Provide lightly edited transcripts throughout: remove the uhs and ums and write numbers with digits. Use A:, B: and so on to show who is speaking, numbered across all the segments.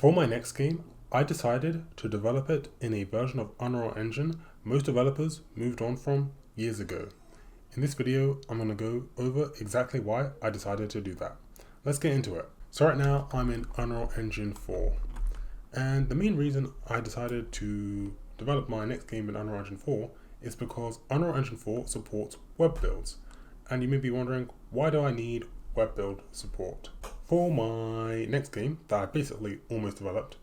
A: For my next game, I decided to develop it in a version of Unreal Engine most developers moved on from years ago. In this video, I'm going to go over exactly why I decided to do that. Let's get into it. So right now, I'm in Unreal Engine 4. And the main reason I decided to develop my next game in Unreal Engine 4 is because Unreal Engine 4 supports web builds. And you may be wondering, why do I need web build support? For my next game that I basically almost developed,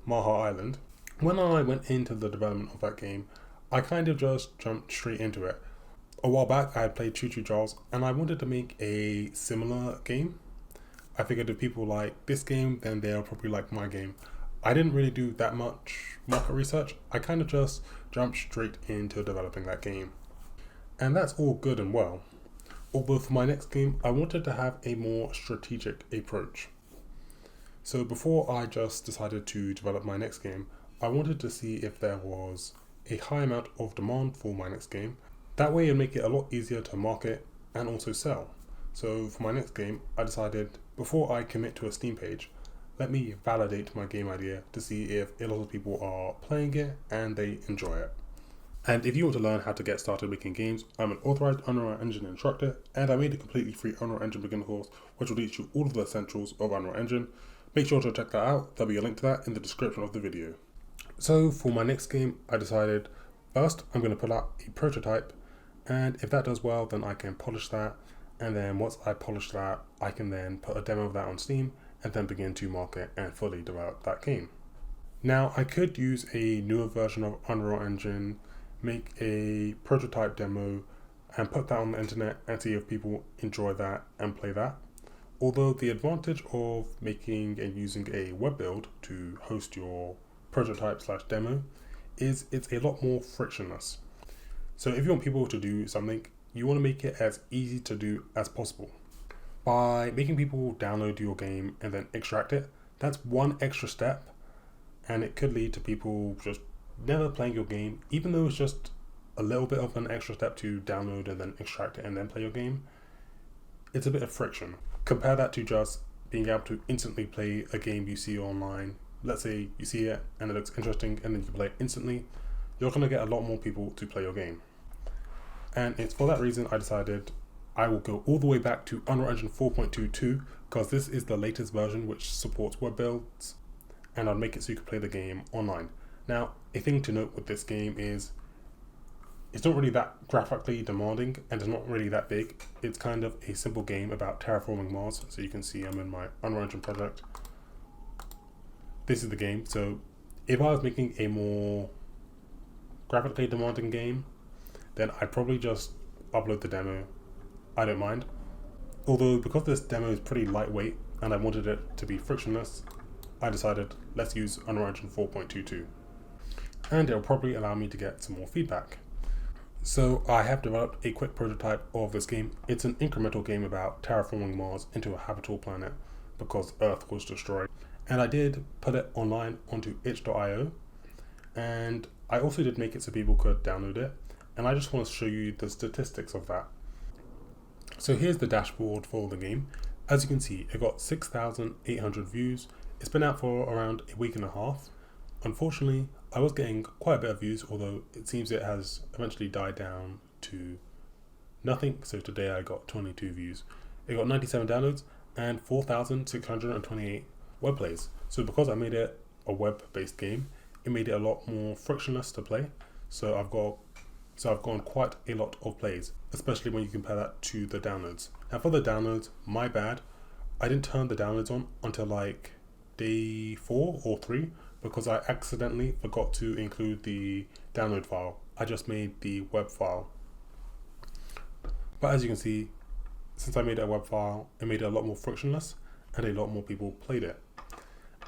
A: Maha Island, when I went into the development of that game, I kind of just jumped straight into it. A while back, I had played Choo Choo Charles and I wanted to make a similar game. I figured if people like this game, then they'll probably like my game. I didn't really do that much market research. I kind of just jumped straight into developing that game. And that's all good and well. Although for my next game, I wanted to have a more strategic approach. So before I just decided to develop my next game, I wanted to see if there was a high amount of demand for my next game. That way it'd make it a lot easier to market and also sell. So for my next game, I decided before I commit to a Steam page, let me validate my game idea to see if a lot of people are playing it and they enjoy it. And if you want to learn how to get started making games, I'm an authorized Unreal Engine instructor, and I made a completely free Unreal Engine beginner course which will teach you all of the essentials of Unreal Engine. Make sure to check that out. There'll be a link to that in the description of the video. So for my next game, I decided first I'm going to put out a prototype, and if that does well, then I can polish that, and then once I polish that, I can then put a demo of that on Steam and then begin to market and fully develop that game. Now I could use a newer version of Unreal Engine, make a prototype demo and put that on the internet and see if people enjoy that and play that. Although the advantage of making and using a web build to host your prototype / demo is it's a lot more frictionless. So if you want people to do something, you want to make it as easy to do as possible. By making people download your game and then extract it, that's one extra step, and it could lead to people just never playing your game, even though it's just a little bit of an extra step to download and then extract it and then play your game. It's a bit of friction. Compare that to just being able to instantly play a game you see online. Let's say you see it and it looks interesting and then you play it instantly. You're going to get a lot more people to play your game. And it's for that reason I decided I will go all the way back to Unreal Engine 4.22 because this is the latest version which supports web builds, and I'll make it so you can play the game online. Now, a thing to note with this game is it's not really that graphically demanding and it's not really that big. It's kind of a simple game about terraforming Mars. So you can see I'm in my Unreal Engine project. This is the game. So if I was making a more graphically demanding game, then I'd probably just upload the demo. I don't mind. Although because this demo is pretty lightweight and I wanted it to be frictionless, I decided let's use Unreal Engine 4.22. And it'll probably allow me to get some more feedback. So I have developed a quick prototype of this game. It's an incremental game about terraforming Mars into a habitable planet because Earth was destroyed. And I did put it online onto itch.io, and I also did make it so people could download it, and I just want to show you the statistics of that. So here's the dashboard for the game. As you can see, it got 6,800 views. It's been out for around a week and a half. Unfortunately, I was getting quite a bit of views, although it seems it has eventually died down to nothing. So today I got 22 views. It got 97 downloads and 4,628 web plays. So because I made it a web-based game, it made it a lot more frictionless to play. So I've gotten quite a lot of plays, especially when you compare that to the downloads. Now for the downloads, my bad, I didn't turn the downloads on until like day 4 or 3 because I accidentally forgot to include the download file. I just made the web file. But as you can see, since I made a web file, it made it a lot more frictionless and a lot more people played it.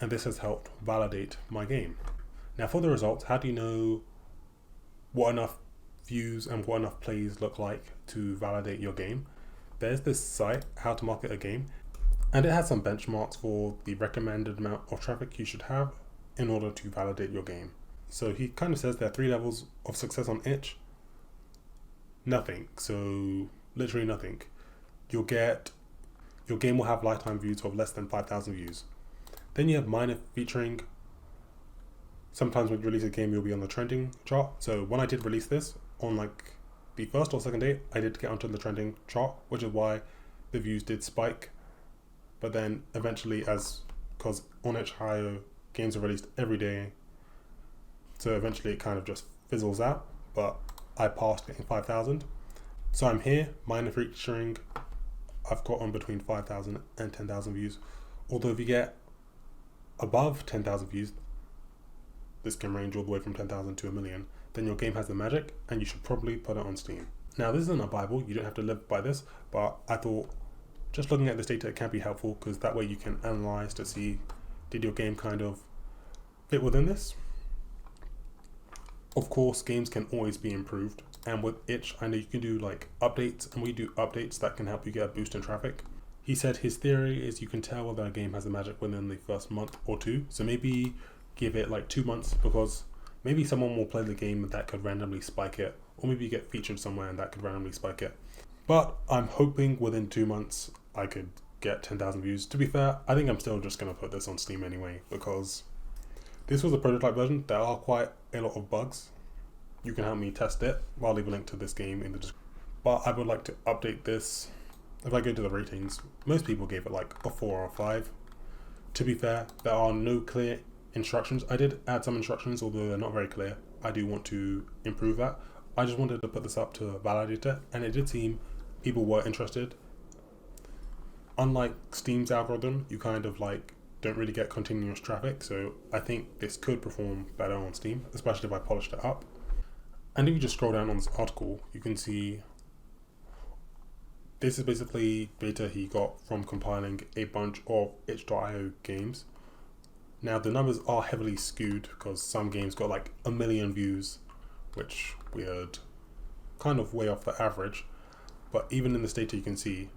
A: And this has helped validate my game. Now for the results, how do you know what enough views and what enough plays look like to validate your game? There's this site, How to Market a Game, and it has some benchmarks for the recommended amount of traffic you should have in order to validate your game. So he kind of says there are 3 levels of success on itch. Nothing. So literally nothing. Your game will have lifetime views of less than 5,000 views. Then you have minor featuring. Sometimes when you release a game, you'll be on the trending chart. So when I did release this on like the first or second day, I did get onto the trending chart, which is why the views did spike. But then eventually, because on itch.io games are released every day, so eventually it kind of just fizzles out. But I passed getting 5,000. So I'm here, minor featuring. I've got on between 5,000 and 10,000 views. Although if you get above 10,000 views, this can range all the way from 10,000 to a million, then your game has the magic and you should probably put it on Steam. Now this isn't a Bible, you don't have to live by this, but I thought just looking at this data, it can be helpful because that way you can analyze to see, did your game kind of fit within this? Of course, games can always be improved. And with itch, I know you can do like updates, and we do updates that can help you get a boost in traffic. He said his theory is you can tell whether a game has the magic within the first month or two. So maybe give it like 2 months, because maybe someone will play the game that could randomly spike it, or maybe you get featured somewhere and that could randomly spike it. But I'm hoping within 2 months I could get 10,000 views. To be fair, I think I'm still just going to put this on Steam anyway, because this was a prototype version. There are quite a lot of bugs. You can help me test it. I'll leave a link to this game in the description. But I would like to update this. If I go to the ratings, most people gave it like a 4 or a 5. To be fair, there are no clear instructions. I did add some instructions, although they're not very clear. I do want to improve that. I just wanted to put this up to validate it, and it did seem people were interested. Unlike Steam's algorithm, you kind of like don't really get continuous traffic, so I think this could perform better on Steam, especially if I polished it up. And if you just scroll down on this article, you can see this is basically data he got from compiling a bunch of itch.io games. Now the numbers are heavily skewed because some games got like 1 million views, which weird, kind of way off the average. But even in this data you can see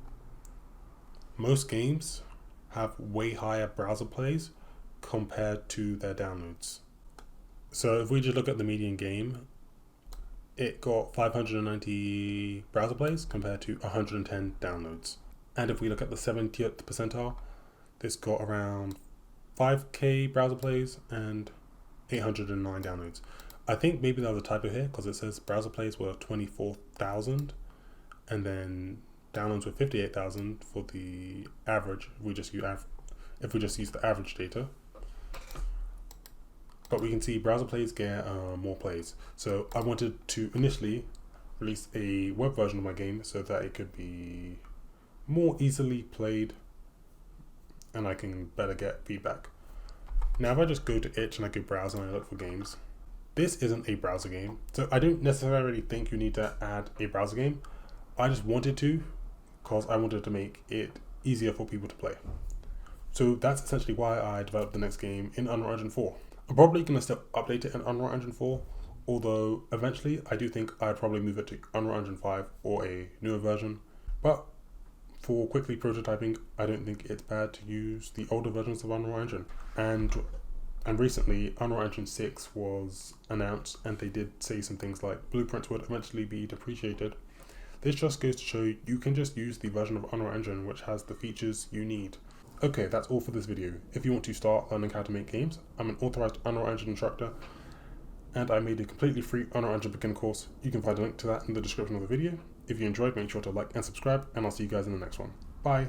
A: most games have way higher browser plays compared to their downloads. So if we just look at the median game, it got 590 browser plays compared to 110 downloads. And if we look at the 70th percentile, this got around 5k browser plays and 809 downloads. I think maybe that was a typo here because it says browser plays were 24,000 and then downloads were 58,000 for the average. If we just use the average data. But we can see browser plays get more plays. So I wanted to initially release a web version of my game so that it could be more easily played and I can better get feedback. Now if I just go to itch and I go browse and I look for games, this isn't a browser game. So I don't necessarily think you need to add a browser game. I just wanted to because I wanted to make it easier for people to play. So that's essentially why I developed the next game in Unreal Engine 4. I'm probably going to still update it in Unreal Engine 4, although eventually I do think I'd probably move it to Unreal Engine 5 or a newer version. But for quickly prototyping, I don't think it's bad to use the older versions of Unreal Engine. And recently, Unreal Engine 6 was announced, and they did say some things like blueprints would eventually be depreciated. This just goes to show you can just use the version of Unreal Engine which has the features you need. Okay, that's all for this video. If you want to start learning how to make games, I'm an authorized Unreal Engine instructor, and I made a completely free Unreal Engine beginner course. You can find a link to that in the description of the video. If you enjoyed, make sure to like and subscribe, and I'll see you guys in the next one. Bye!